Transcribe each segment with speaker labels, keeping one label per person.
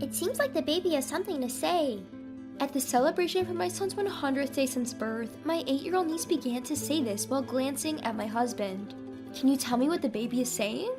Speaker 1: It seems like the baby has something to say.
Speaker 2: At the celebration for my son's 100th day since birth, my 8-year-old niece began to say this while glancing at my husband. "Can you tell me what the baby is saying?"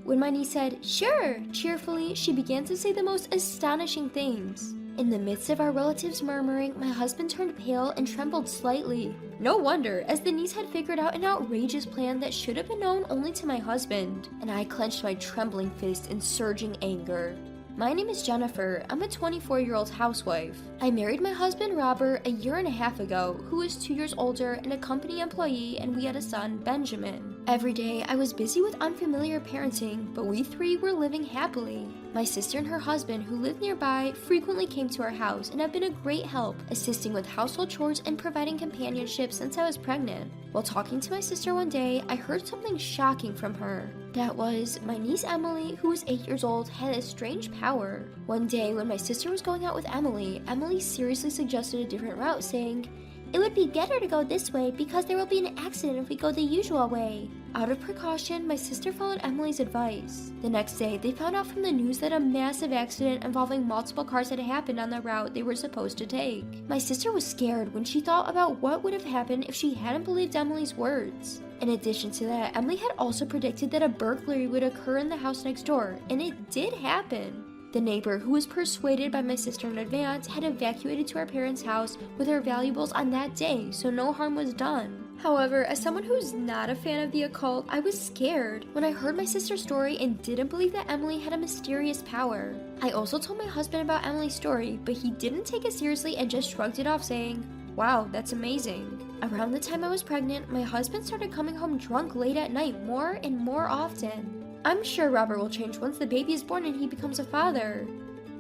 Speaker 2: When my niece said, "Sure," cheerfully, she began to say the most astonishing things. In the midst of our relatives murmuring, my husband turned pale and trembled slightly. No wonder, as the niece had figured out an outrageous plan that should have been known only to my husband, and I clenched my trembling fist in surging anger. My name is Jennifer. I'm a 24-year-old housewife. I married my husband Robert a year and a half ago, who is 2 years older and a company employee, and we had a son, Benjamin. Every day, I was busy with unfamiliar parenting, but we three were living happily. My sister and her husband, who live nearby, frequently came to our house and have been a great help, assisting with household chores and providing companionship since I was pregnant. While talking to my sister one day, I heard something shocking from her. That was, my niece Emily, who was 8 years old, had a strange power. One day, when my sister was going out with Emily seriously suggested a different route, saying,
Speaker 1: "It would be better to go this way because there will be an accident if we go the usual way."
Speaker 2: Out of precaution, my sister followed Emily's advice. The next day, they found out from the news that a massive accident involving multiple cars had happened on the route they were supposed to take. My sister was scared when she thought about what would have happened if she hadn't believed Emily's words. In addition to that, Emily had also predicted that a burglary would occur in the house next door, and it did happen. The neighbor, who was persuaded by my sister in advance, had evacuated to our parents' house with her valuables on that day, so no harm was done. However, as someone who's not a fan of the occult, I was scared when I heard my sister's story and didn't believe that Emily had a mysterious power. I also told my husband about Emily's story, but he didn't take it seriously and just shrugged it off, saying, "Wow, that's amazing." Around the time I was pregnant, my husband started coming home drunk late at night more and more often. I'm sure Robert will change once the baby is born and he becomes a father.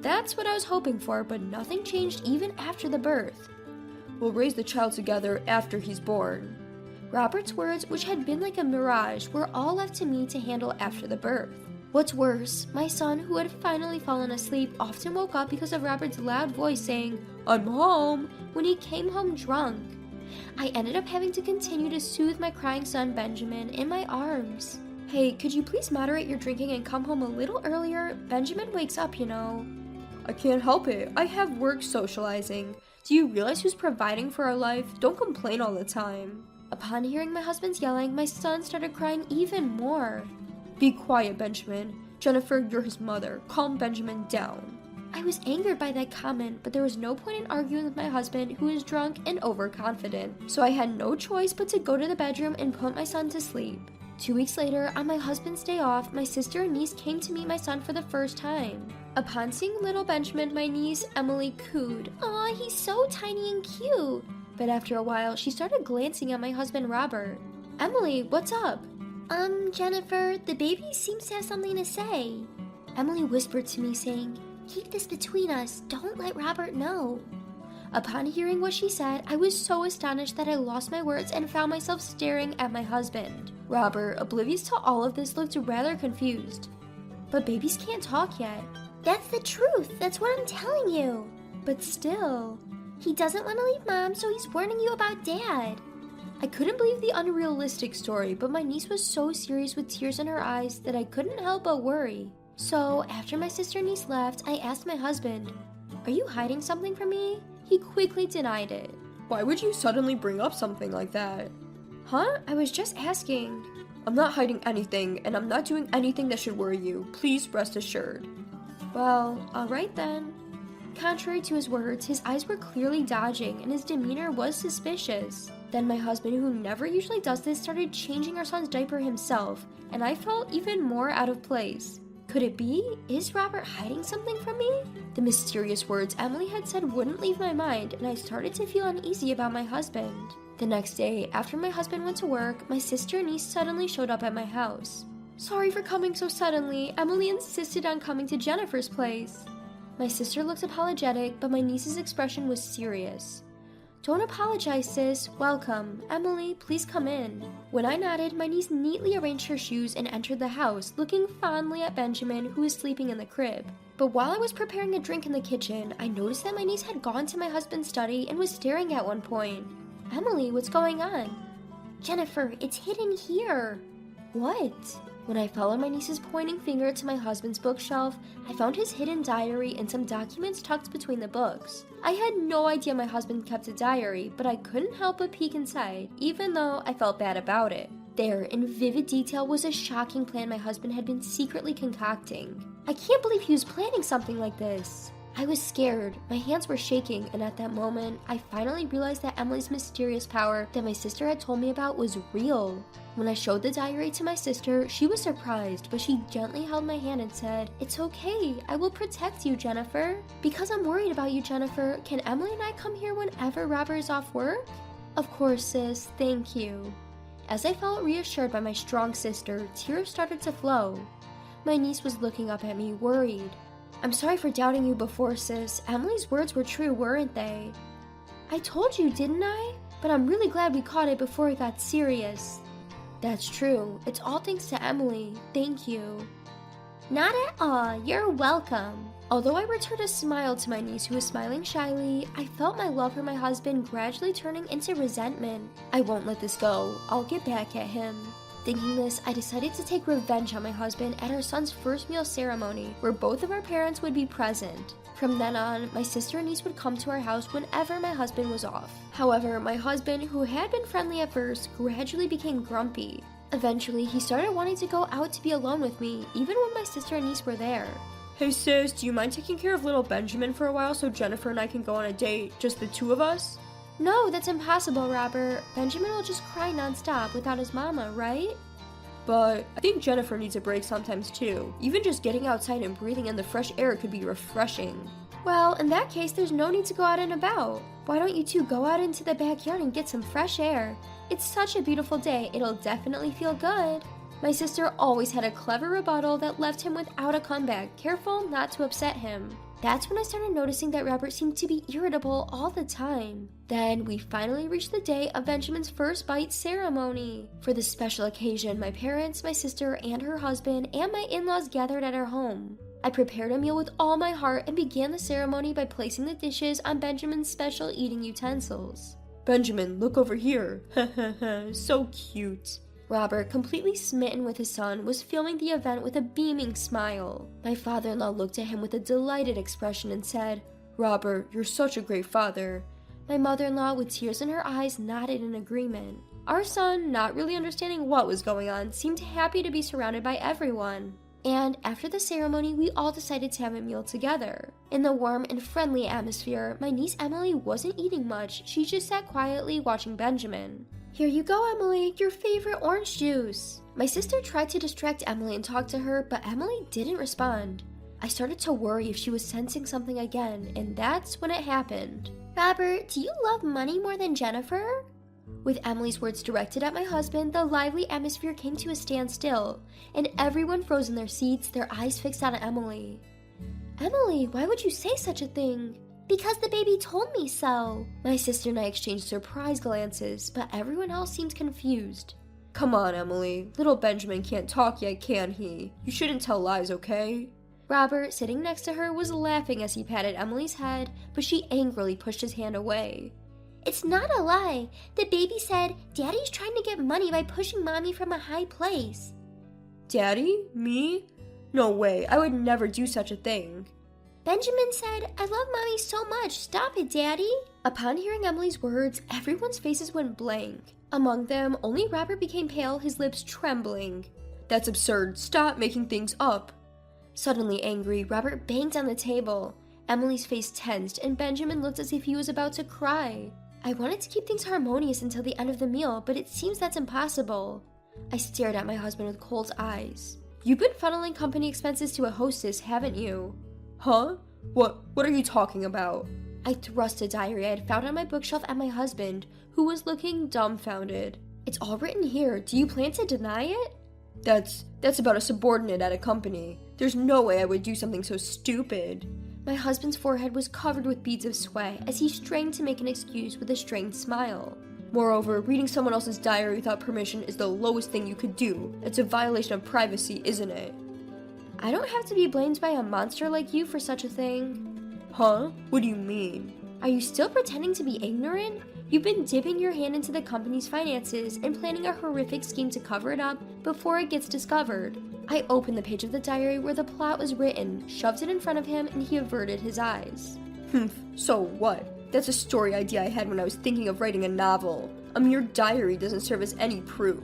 Speaker 2: That's what I was hoping for, but nothing changed even after the birth. "We'll raise the child together after he's born." Robert's words, which had been like a mirage, were all left to me to handle after the birth. What's worse, my son, who had finally fallen asleep, often woke up because of Robert's loud voice saying, "I'm home," when he came home drunk. I ended up having to continue to soothe my crying son Benjamin in my arms. "Hey, could you please moderate your drinking and come home a little earlier? Benjamin wakes up, you know." "I can't help it. I have work socializing. Do you realize who's providing for our life? Don't complain all the time." Upon hearing my husband's yelling, my son started crying even more. "Be quiet, Benjamin. Jennifer, you're his mother. Calm Benjamin down." I was angered by that comment, but there was no point in arguing with my husband, who was drunk and overconfident, so I had no choice but to go to the bedroom and put my son to sleep. 2 weeks later, on my husband's day off, my sister and niece came to meet my son for the first time. Upon seeing little Benjamin, my niece, Emily, cooed, "Aw, he's so tiny and cute." But after a while, she started glancing at my husband, Robert. "Emily, what's up?"
Speaker 1: Jennifer, the baby seems to have something to say."
Speaker 2: Emily whispered to me, saying,
Speaker 1: "Keep this between us. Don't let Robert know."
Speaker 2: Upon hearing what she said, I was so astonished that I lost my words and found myself staring at my husband. Robert, oblivious to all of this, looked rather confused. "But babies can't talk yet."
Speaker 1: "That's the truth. That's what I'm telling you."
Speaker 2: "But still."
Speaker 1: "He doesn't want to leave Mom, so he's warning you about Dad."
Speaker 2: I couldn't believe the unrealistic story, but my niece was so serious with tears in her eyes that I couldn't help but worry. So, after my sister and niece left, I asked my husband, "Are you hiding something from me?" He quickly denied it. "Why would you suddenly bring up something like that?" "Huh? I was just asking." "I'm not hiding anything, and I'm not doing anything that should worry you. Please rest assured." "Well, alright then." Contrary to his words, his eyes were clearly dodging, and his demeanor was suspicious. Then my husband, who never usually does this, started changing our son's diaper himself, and I felt even more out of place. Could it be? Is Robert hiding something from me? The mysterious words Emily had said wouldn't leave my mind, and I started to feel uneasy about my husband. The next day, after my husband went to work, my sister and niece suddenly showed up at my house. "Sorry for coming so suddenly. Emily insisted on coming to Jennifer's place." My sister looked apologetic, but my niece's expression was serious. "Don't apologize, sis. Welcome. Emily, please come in." When I nodded, my niece neatly arranged her shoes and entered the house, looking fondly at Benjamin, who was sleeping in the crib. But while I was preparing a drink in the kitchen, I noticed that my niece had gone to my husband's study and was staring at one point. "Emily, what's going on?"
Speaker 1: "Jennifer, it's hidden here."
Speaker 2: "What?" When I followed my niece's pointing finger to my husband's bookshelf, I found his hidden diary and some documents tucked between the books. I had no idea my husband kept a diary, but I couldn't help but peek inside, even though I felt bad about it. There, in vivid detail, was a shocking plan my husband had been secretly concocting. I can't believe he was planning something like this. I was scared, my hands were shaking, and at that moment, I finally realized that Emily's mysterious power that my sister had told me about was real. When I showed the diary to my sister, she was surprised, but she gently held my hand and said, "It's okay, I will protect you, Jennifer. Because I'm worried about you, Jennifer, can Emily and I come here whenever Robert is off work?" "Of course, sis, thank you." As I felt reassured by my strong sister, tears started to flow. My niece was looking up at me, worried. "I'm sorry for doubting you before, sis. Emily's words were true, weren't they?" "I told you, didn't I? But I'm really glad we caught it before it got serious." "That's true. It's all thanks to Emily. Thank you."
Speaker 1: Not at all, you're welcome.
Speaker 2: Although I returned a smile to my niece, who was smiling shyly, I felt my love for my husband gradually turning into resentment. I won't let this go. I'll get back at him. Thinking this, I decided to take revenge on my husband at our son's first meal ceremony, where both of our parents would be present. From then on, my sister and niece would come to our house whenever my husband was off. However, my husband, who had been friendly at first, gradually became grumpy. Eventually, he started wanting to go out to be alone with me, even when my sister and niece were there.
Speaker 3: "Hey sis, do you mind taking care of little Benjamin for a while so Jennifer and I can go on a date, just the two of us?"
Speaker 2: "No, that's impossible, Robert. Benjamin will just cry nonstop without his mama, right?"
Speaker 3: "But I think Jennifer needs a break sometimes too. Even just getting outside and breathing in the fresh air could be refreshing."
Speaker 2: "Well, in that case, there's no need to go out and about. Why don't you two go out into the backyard and get some fresh air? It's such a beautiful day, it'll definitely feel good." My sister always had a clever rebuttal that left him without a comeback, careful not to upset him. That's when I started noticing that Robert seemed to be irritable all the time. Then we finally reached the day of Benjamin's first bite ceremony. For this special occasion, my parents, my sister, and her husband, and my in-laws gathered at our home. I prepared a meal with all my heart and began the ceremony by placing the dishes on Benjamin's special eating utensils.
Speaker 3: "Benjamin, look over here. So cute."
Speaker 2: Robert, completely smitten with his son, was filming the event with a beaming smile. My father-in-law looked at him with a delighted expression and said,
Speaker 3: "Robert, you're such a great father."
Speaker 2: My mother-in-law, with tears in her eyes, nodded in agreement. Our son, not really understanding what was going on, seemed happy to be surrounded by everyone. And after the ceremony, we all decided to have a meal together. In the warm and friendly atmosphere, my niece Emily wasn't eating much. She just sat quietly watching Benjamin. "Here you go, Emily, your favorite orange juice." My sister tried to distract Emily and talk to her, but Emily didn't respond. I started to worry if she was sensing something again, and that's when it happened.
Speaker 1: Robert, do you love money more than Jennifer?
Speaker 2: With Emily's words directed at my husband, the lively atmosphere came to a standstill, and everyone froze in their seats, their eyes fixed on Emily. "Emily, why would you say such a thing?"
Speaker 1: "Because the baby told me so."
Speaker 2: My sister and I exchanged surprised glances, but everyone else seemed confused.
Speaker 3: "Come on, Emily. Little Benjamin can't talk yet, can he? You shouldn't tell lies, okay?"
Speaker 2: Robert, sitting next to her, was laughing as he patted Emily's head, but she angrily pushed his hand away.
Speaker 1: "It's not a lie. The baby said, Daddy's trying to get money by pushing Mommy from a high place."
Speaker 3: "Daddy? Me? No way, I would never do such a thing."
Speaker 1: "Benjamin said, I love Mommy so much. Stop it, Daddy."
Speaker 2: Upon hearing Emily's words, everyone's faces went blank. Among them, only Robert became pale, his lips trembling.
Speaker 3: "That's absurd. Stop making things up."
Speaker 2: Suddenly angry, Robert banged on the table. Emily's face tensed, and Benjamin looked as if he was about to cry. I wanted to keep things harmonious until the end of the meal, but it seems that's impossible. I stared at my husband with cold eyes. "You've been funneling company expenses to a hostess, haven't you?"
Speaker 3: "Huh? What are you talking about?"
Speaker 2: I thrust a diary I had found on my bookshelf at my husband, who was looking dumbfounded. "It's all written here. Do you plan to deny it?"
Speaker 3: That's about a subordinate at a company. There's no way I would do something so stupid."
Speaker 2: My husband's forehead was covered with beads of sweat as he strained to make an excuse with a strained smile.
Speaker 3: "Moreover, reading someone else's diary without permission is the lowest thing you could do. It's a violation of privacy, isn't it?"
Speaker 2: "I don't have to be blamed by a monster like you for such a thing."
Speaker 3: "Huh? What do you mean?"
Speaker 2: "Are you still pretending to be ignorant? You've been dipping your hand into the company's finances and planning a horrific scheme to cover it up before it gets discovered. I opened the page of the diary where the plot was written, shoved it in front of him, and he averted his eyes.
Speaker 3: So what? That's a story idea I had when I was thinking of writing a novel. A mere diary doesn't serve as any proof.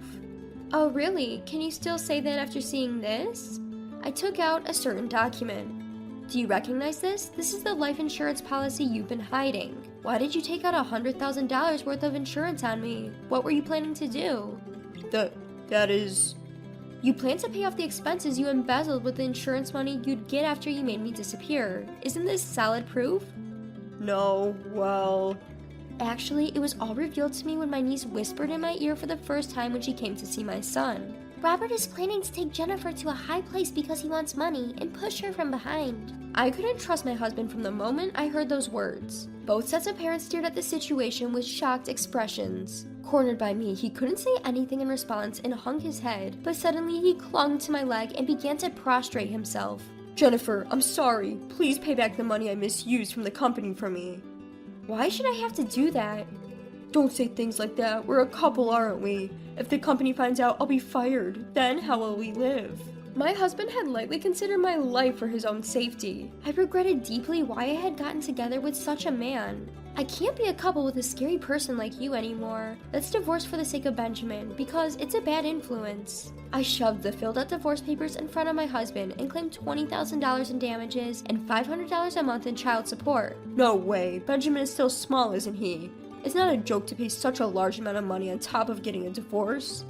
Speaker 2: Oh really? Can you still say that after seeing this? I took out a certain document. Do you recognize this? This is the life insurance policy you've been hiding. Why did you take out $100,000 worth of insurance on me? What were you planning to do?
Speaker 3: That is...
Speaker 2: You plan to pay off the expenses you embezzled with the insurance money you'd get after you made me disappear. Isn't this solid proof?
Speaker 3: No, well...
Speaker 2: Actually, it was all revealed to me when my niece whispered in my ear for the first time when she came to see my son.
Speaker 1: Robert is planning to take Jennifer to a high place because he wants money and push her from behind.
Speaker 2: I couldn't trust my husband from the moment I heard those words. Both sets of parents stared at the situation with shocked expressions. Cornered by me, he couldn't say anything in response and hung his head, but suddenly he clung to my leg and began to prostrate himself.
Speaker 3: Jennifer, I'm sorry. Please pay back the money I misused from the company for me.
Speaker 2: Why should I have to do that?
Speaker 3: Don't say things like that. We're a couple, aren't we? If the company finds out, I'll be fired. Then how will we live?
Speaker 2: My husband had lightly considered my life for his own safety. I regretted deeply why I had gotten together with such a man. I can't be a couple with a scary person like you anymore. Let's divorce for the sake of Benjamin, because it's a bad influence. I shoved the filled out divorce papers in front of my husband and claimed $20,000 in damages and $500 a month in child support.
Speaker 3: No way. Benjamin is still small, isn't he? It's not a joke to pay such a large amount of money on top of getting a divorce.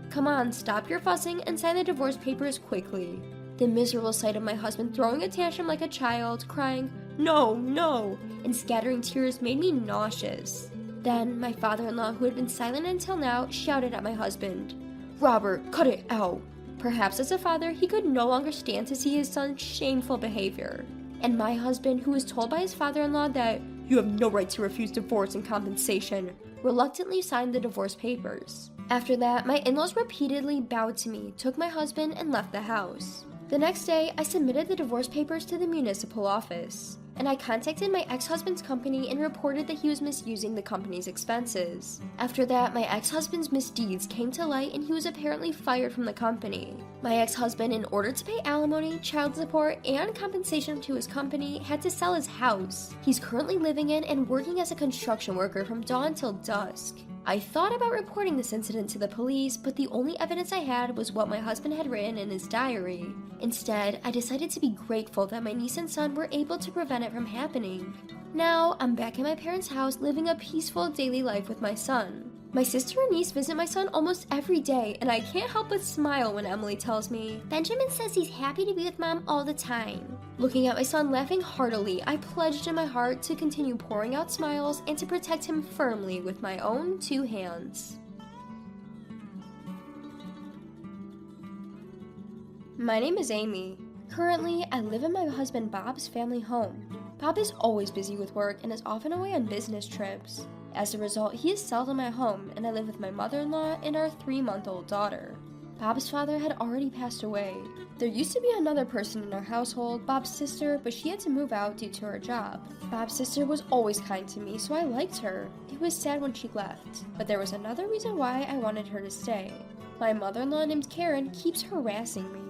Speaker 2: Come on, stop your fussing and sign the divorce papers quickly. The miserable sight of my husband throwing a tantrum like a child, crying, "No, no," and scattering tears made me nauseous. Then my father-in-law, who had been silent until now, shouted at my husband, "Robert, cut it out." Perhaps as a father, he could no longer stand to see his son's shameful behavior. And my husband, who was told by his father-in-law that
Speaker 3: you have no right to refuse divorce and compensation,
Speaker 2: reluctantly signed the divorce papers. After that, my in-laws repeatedly bowed to me, took my husband, and left the house. The next day, I submitted the divorce papers to the municipal office, and I contacted my ex-husband's company and reported that he was misusing the company's expenses. After that, my ex-husband's misdeeds came to light and he was apparently fired from the company. My ex-husband, in order to pay alimony, child support, and compensation to his company, had to sell his house he's currently living in and working as a construction worker from dawn till dusk. I thought about reporting this incident to the police, but the only evidence I had was what my husband had written in his diary. Instead, I decided to be grateful that my niece and son were able to prevent it from happening. Now, I'm back at my parents' house living a peaceful daily life with my son. My sister and niece visit my son almost every day, and I can't help but smile when Emily tells me,
Speaker 1: Benjamin says he's happy to be with Mom all the time.
Speaker 2: Looking at my son laughing heartily, I pledged in my heart to continue pouring out smiles and to protect him firmly with my own 2 hands. My name is Amy. Currently, I live in my husband Bob's family home. Bob is always busy with work and is often away on business trips. As a result, he is seldom at home, and I live with my mother-in-law and our 3-month-old daughter. Bob's father had already passed away. There used to be another person in our household, Bob's sister, but she had to move out due to her job. Bob's sister was always kind to me, so I liked her. It was sad when she left, but there was another reason why I wanted her to stay. My mother-in-law named Karen keeps harassing me.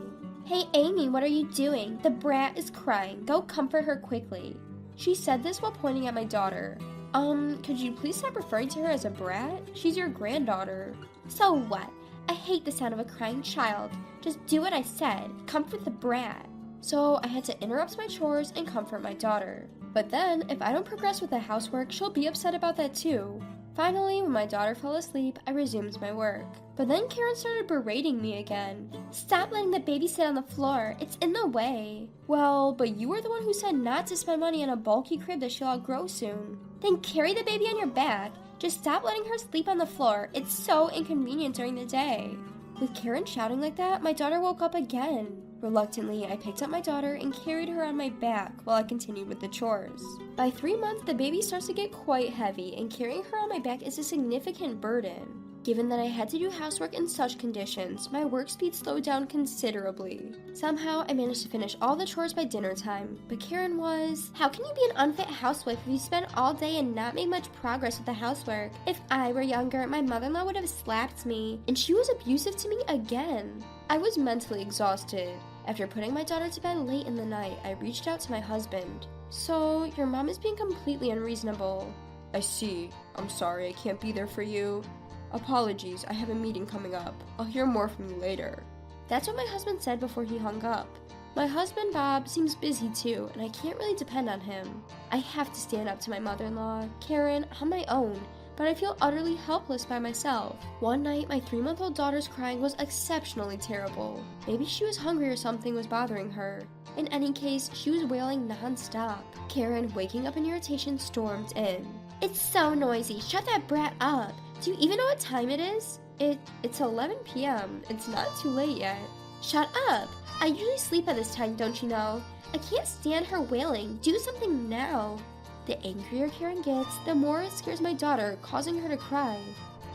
Speaker 1: Hey Amy, what are you doing? The brat is crying. Go comfort her quickly.
Speaker 2: She said this while pointing at my daughter. Could you please stop referring to her as a brat? She's your granddaughter.
Speaker 1: So what? I hate the sound of a crying child. Just do what I said. Comfort the brat.
Speaker 2: So I had to interrupt my chores and comfort my daughter. But then, if I don't progress with the housework, she'll be upset about that too. Finally, when my daughter fell asleep, I resumed my work. But then Karen started berating me again.
Speaker 1: Stop letting the baby sit on the floor. It's in the way.
Speaker 2: Well, but you were the one who said not to spend money on a bulky crib that she'll outgrow soon.
Speaker 1: Then carry the baby on your back. Just stop letting her sleep on the floor. It's so inconvenient during the day.
Speaker 2: With Karen shouting like that, my daughter woke up again. Reluctantly, I picked up my daughter and carried her on my back while I continued with the chores. By 3 months, the baby starts to get quite heavy, and carrying her on my back is a significant burden. Given that I had to do housework in such conditions, my work speed slowed down considerably. Somehow, I managed to finish all the chores by dinner time, but Karen was, "How can you be an unfit housewife if you spend all day and not make much progress with the housework? If I were younger, my mother-in-law would have slapped me, and she was abusive to me again." I was mentally exhausted. After putting my daughter to bed late in the night, I reached out to my husband. "So, your mom is being completely unreasonable."
Speaker 3: I see. I'm sorry I can't be there for you. Apologies, I have a meeting coming up. I'll hear more from you later.
Speaker 2: That's what my husband said before he hung up. My husband, Bob, seems busy too, and I can't really depend on him. I have to stand up to my mother-in-law, Karen, on my own, but I feel utterly helpless by myself. One night, my 3-month-old daughter's crying was exceptionally terrible. Maybe she was hungry or something was bothering her. In any case, she was wailing non-stop. Karen, waking up in irritation, stormed in. "It's so noisy. Shut that brat up. Do you even know what time it is?" It's 11 p.m. It's not too late yet." "Shut up. I usually sleep at this time, don't you know? I can't stand her wailing. Do something now." The angrier Karen gets, the more it scares my daughter, causing her to cry.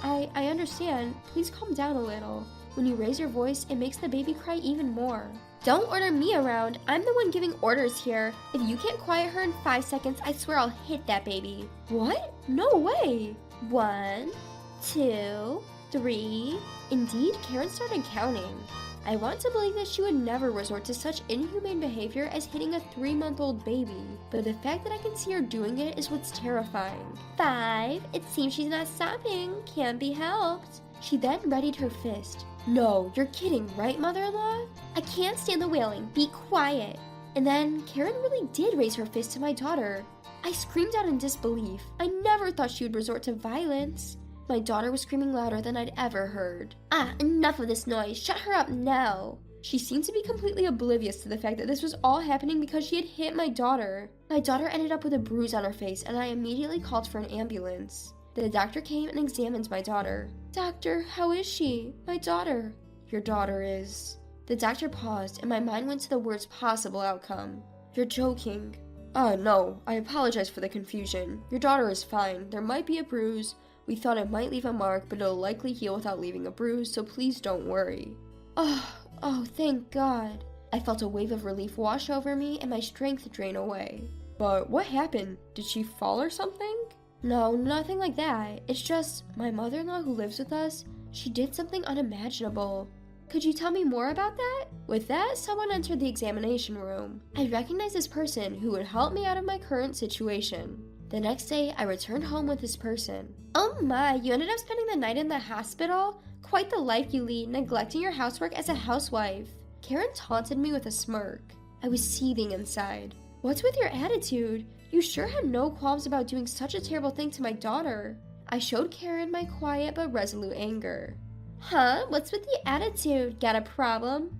Speaker 2: I understand. Please calm down a little. When you raise your voice, it makes the baby cry even more." "Don't order me around. I'm the one giving orders here. If you can't quiet her in 5 seconds, I swear I'll hit that baby." "What? No way." 1, 2, 3. Indeed, Karen started counting. I want to believe that she would never resort to such inhumane behavior as hitting a 3-month-old baby, but the fact that I can see her doing it is what's terrifying. 5. It seems she's not stopping. Can't be helped. She then readied her fist. "No, you're kidding, right, mother-in-law? I can't stand the wailing. Be quiet." And then Karen really did raise her fist to my daughter. I screamed out in disbelief. I never thought she would resort to violence. My daughter was screaming louder than I'd ever heard. Enough of this noise. Shut her up now." She seemed to be completely oblivious to the fact that this was all happening because she had hit my daughter. My daughter ended up with a bruise on her face, and I immediately called for an ambulance. The doctor came and examined my daughter. "Doctor, how is she? My daughter." "Your daughter is..." The doctor paused, and my mind went to the worst possible outcome. "You're joking." No, I apologize for the confusion. Your daughter is fine. There might be a bruise. We thought it might leave a mark, but it'll likely heal without leaving a bruise, so please don't worry." Oh, thank God. I felt a wave of relief wash over me and my strength drain away.
Speaker 3: "But what happened? Did she fall or something?"
Speaker 2: "No, nothing like that. It's just my mother-in-law who lives with us, she did something unimaginable." "Could you tell me more about that?" With that, someone entered the examination room. I recognized this person who would help me out of my current situation. The next day, I returned home with this person. "Oh my, you ended up spending the night in the hospital? Quite the life you lead, neglecting your housework as a housewife." Karen taunted me with a smirk. I was seething inside. "What's with your attitude? You sure had no qualms about doing such a terrible thing to my daughter." I showed Karen my quiet but resolute anger. "Huh? What's with the attitude? Got a problem?"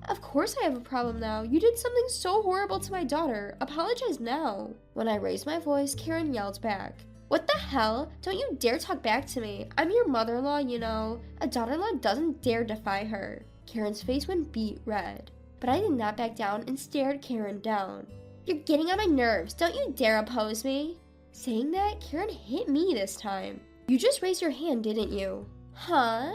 Speaker 2: "Of course I have a problem now. You did something so horrible to my daughter. Apologize now." When I raised my voice, Karen yelled back. "What the hell? Don't you dare talk back to me. I'm your mother-in-law, you know. A daughter-in-law doesn't dare defy her." Karen's face went beet red. But I did not back down and stared Karen down. "You're getting on my nerves. Don't you dare oppose me." Saying that, Karen hit me this time. "You just raised your hand, didn't you?" "Huh?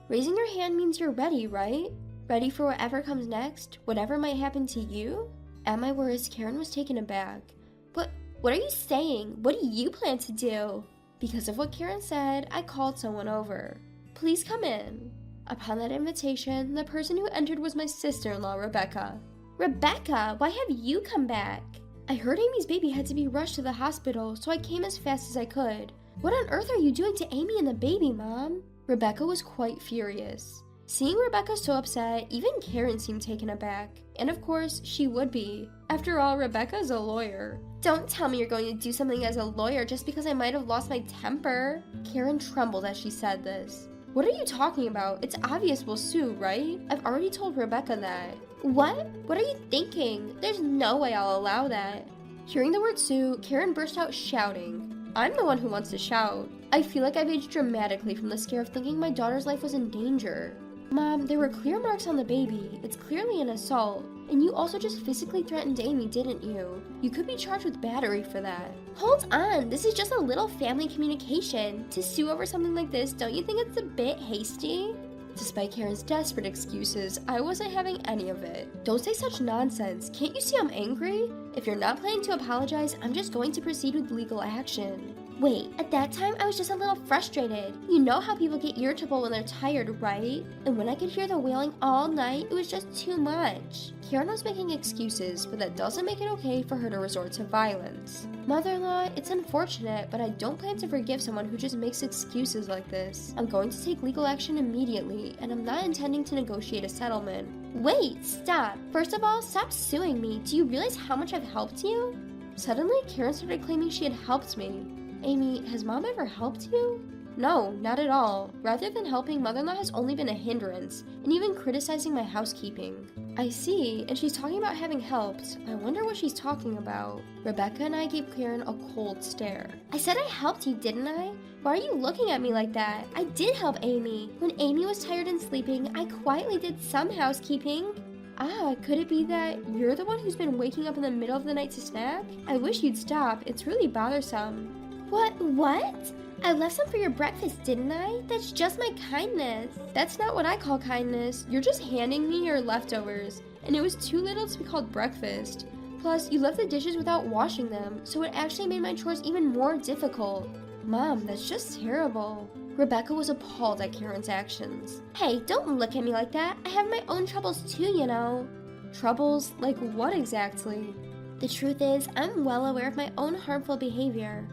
Speaker 2: Raising your hand means you're ready, right? Ready for whatever comes next? Whatever might happen to you?" At my words, Karen was taken aback. What are you saying? What do you plan to do?" Because of what Karen said, I called someone over. "Please come in." Upon that invitation, the person who entered was my sister-in-law, Rebecca. "Rebecca, why have you come back?" "I heard Amy's baby had to be rushed to the hospital, so I came as fast as I could." "What on earth are you doing to Amy and the baby, Mom?" Rebecca was quite furious. Seeing Rebecca so upset, even Karen seemed taken aback. And of course, she would be. After all, Rebecca's a lawyer. "Don't tell me you're going to do something as a lawyer just because I might have lost my temper." Karen trembled as she said this. "What are you talking about? It's obvious we'll sue, right? I've already told Rebecca that." "What? What are you thinking? There's no way I'll allow that." Hearing the word sue, Karen burst out shouting. I'm the one who wants to shout. I feel like I've aged dramatically from the scare of thinking my daughter's life was in danger. "Mom, there were clear marks on the baby. It's clearly an assault. And you also just physically threatened Amy, didn't you? You could be charged with battery for that.
Speaker 1: Hold on, this is just a little family communication. To sue over something like this, don't you think it's a bit hasty?
Speaker 2: Despite Karen's desperate excuses, I wasn't having any of it. Don't say such nonsense. Can't you see I'm angry? If you're not planning to apologize, I'm just going to proceed with legal action.
Speaker 1: Wait, at that time I was just a little frustrated. You know how people get irritable when they're tired, right? And when I could hear the wailing all night, it was just too much.
Speaker 2: Karen was making excuses, but that doesn't make it okay for her to resort to violence. Mother-in-law, it's unfortunate, but I don't plan to forgive someone who just makes excuses like this. I'm going to take legal action immediately, and I'm not intending to negotiate a settlement.
Speaker 1: Wait, stop. First of all, stop suing me. Do you realize how much I've helped you?
Speaker 2: Suddenly, Karen started claiming she had helped me. Amy, has Mom ever helped you? No, not at all. Rather than helping, Mother-in-law has only been a hindrance, and even criticizing my housekeeping. I see, and she's talking about having helped. I wonder what she's talking about. Rebecca and I gave Karen a cold stare.
Speaker 1: I said I helped you, didn't I? Why are you looking at me like that? I did help Amy. When Amy was tired and sleeping, I quietly did some housekeeping.
Speaker 2: Ah, could it be that you're the one who's been waking up in the middle of the night to snack? I wish you'd stop. It's really bothersome.
Speaker 1: What? I left some for your breakfast, didn't I? That's just my kindness.
Speaker 2: That's not what I call kindness. You're just handing me your leftovers, and it was too little to be called breakfast. Plus, you left the dishes without washing them, so it actually made my chores even more difficult. Mom, that's just terrible. Rebecca was appalled at Karen's actions.
Speaker 1: Hey, don't look at me like that. I have my own troubles too, you know.
Speaker 2: Troubles? Like what exactly?
Speaker 1: The truth is, I'm well aware of my own harmful behavior.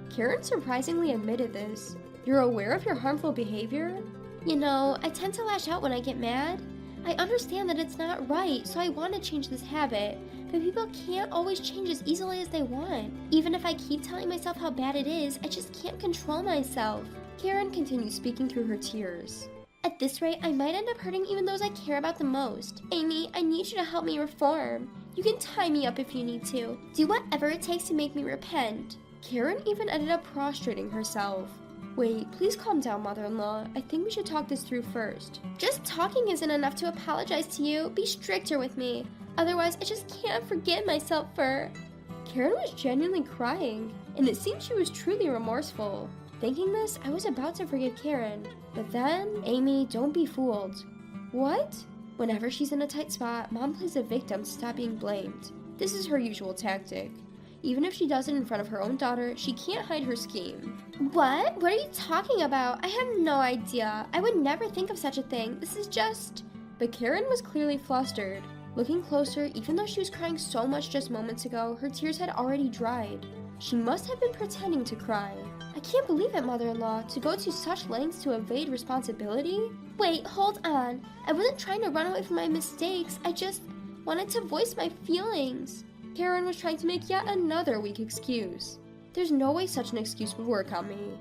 Speaker 2: Karen surprisingly admitted this. You're aware of your harmful behavior?
Speaker 1: You know, I tend to lash out when I get mad. I understand that it's not right, so I want to change this habit, but people can't always change as easily as they want. Even if I keep telling myself how bad it is, I just can't control myself.
Speaker 2: Karen continued speaking through her tears.
Speaker 1: At this rate, I might end up hurting even those I care about the most. Amy, I need you to help me reform. You can tie me up if you need to. Do whatever it takes to make me repent.
Speaker 2: Karen even ended up prostrating herself. Wait, please calm down, mother-in-law. I think we should talk this through first.
Speaker 1: Just talking isn't enough to apologize to you. Be stricter with me. Otherwise, I just can't forgive myself for...
Speaker 2: Karen was genuinely crying, and it seemed she was truly remorseful. Thinking this, I was about to forgive Karen. But then, Amy, don't be fooled. What? Whenever she's in a tight spot, Mom plays the victim to stop being blamed. This is her usual tactic. Even if she does it in front of her own daughter, she can't hide her scheme.
Speaker 1: What? What are you talking about? I have no idea. I would never think of such a thing. This is just...
Speaker 2: But Karen was clearly flustered. Looking closer, even though she was crying so much just moments ago, her tears had already dried. She must have been pretending to cry. I can't believe it, mother-in-law, to go to such lengths to evade responsibility?
Speaker 1: Wait, hold on. I wasn't trying to run away from my mistakes. I just wanted to voice my feelings.
Speaker 2: Karen was trying to make yet another weak excuse. There's no way such an excuse would work on me.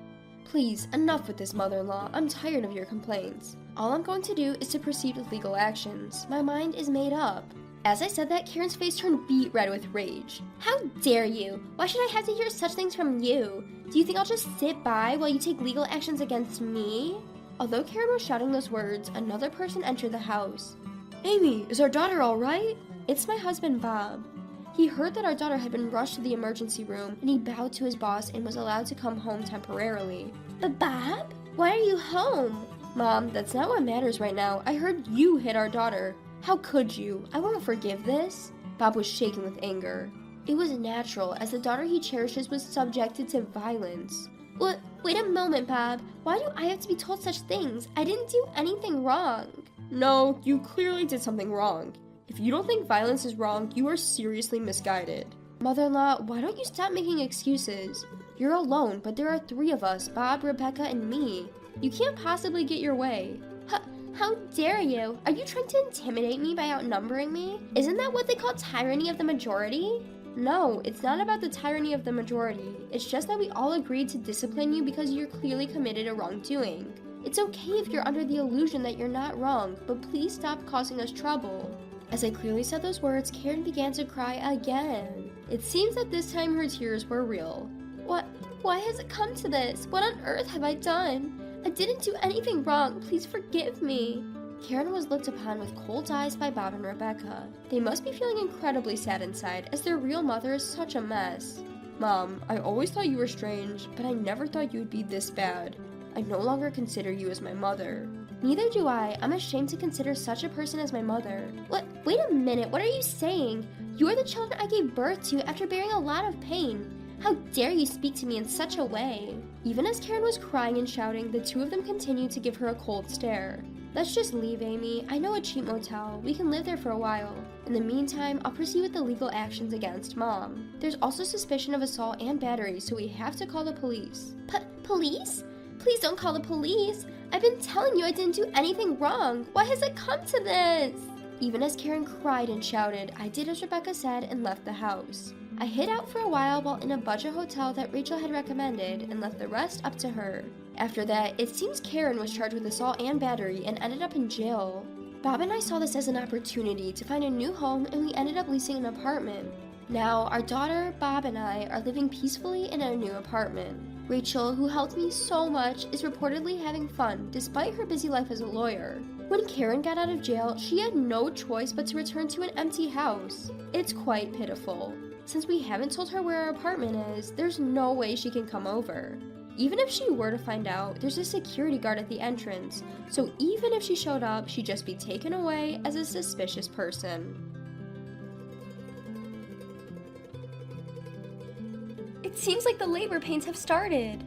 Speaker 2: Please, enough with this, mother-in-law. I'm tired of your complaints. All I'm going to do is to proceed with legal actions. My mind is made up. As I said that, Karen's face turned beet red with rage.
Speaker 1: How dare you? Why should I have to hear such things from you? Do you think I'll just sit by while you take legal actions against me?
Speaker 2: Although Karen was shouting those words, another person entered the house. Amy, is our daughter all right? It's my husband, Bob. He heard that our daughter had been rushed to the emergency room, and he bowed to his boss and was allowed to come home temporarily.
Speaker 1: But Bob? Why are you home?
Speaker 2: Mom, that's not what matters right now. I heard you hit our daughter. How could you? I won't forgive this. Bob was shaking with anger. It was natural, as the daughter he cherishes was subjected to violence.
Speaker 1: What? Wait a moment, Bob. Why do I have to be told such things? I didn't do anything wrong.
Speaker 2: No, you clearly did something wrong. If you don't think violence is wrong, you are seriously misguided. Mother-in-law, why don't you stop making excuses? You're alone, but there are 3 of us, Bob, Rebecca, and me. You can't possibly get your way.
Speaker 1: How dare you? Are you trying to intimidate me by outnumbering me? Isn't that what they call tyranny of the majority?
Speaker 2: No, it's not about the tyranny of the majority. It's just that we all agreed to discipline you because you're clearly committed a wrongdoing. It's okay if you're under the illusion that you're not wrong, but please stop causing us trouble. As I clearly said those words, Karen began to cry again. It seems that this time her tears were real.
Speaker 1: Why has it come to this? What on earth have I done? I didn't do anything wrong. Please forgive me.
Speaker 2: Karen was looked upon with cold eyes by Bob and Rebecca. They must be feeling incredibly sad inside, as their real mother is such a mess.
Speaker 3: Mom, I always thought you were strange, but I never thought you would be this bad. I no longer consider you as my mother.
Speaker 2: Neither do I. I'm ashamed to consider such a person as my mother. What? Wait a minute, what are you saying? You're the children I gave birth to after bearing a lot of pain. How dare you speak to me in such a way? Even as Karen was crying and shouting, the two of them continued to give her a cold stare. Let's just leave, Amy. I know a cheap motel. We can live there for a while. In the meantime, I'll proceed with the legal actions against Mom. There's also suspicion of assault and battery, so we have to call the police. Police? Please don't call the police. I've been telling you I didn't do anything wrong. Why has it come to this? Even as Karen cried and shouted, I did as Rebecca said and left the house. I hid out for a while in a budget hotel that Rachel had recommended and left the rest up to her. After that, it seems Karen was charged with assault and battery and ended up in jail. Bob and I saw this as an opportunity to find a new home, and we ended up leasing an apartment. Now, our daughter, Bob, and I are living peacefully in our new apartment. Rachel, who helped me so much, is reportedly having fun despite her busy life as a lawyer. When Karen got out of jail, she had no choice but to return to an empty house. It's quite pitiful. Since we haven't told her where our apartment is, there's no way she can come over. Even if she were to find out, there's a security guard at the entrance, so even if she showed up, she'd just be taken away as a suspicious person.
Speaker 1: It seems like the labor pains have started.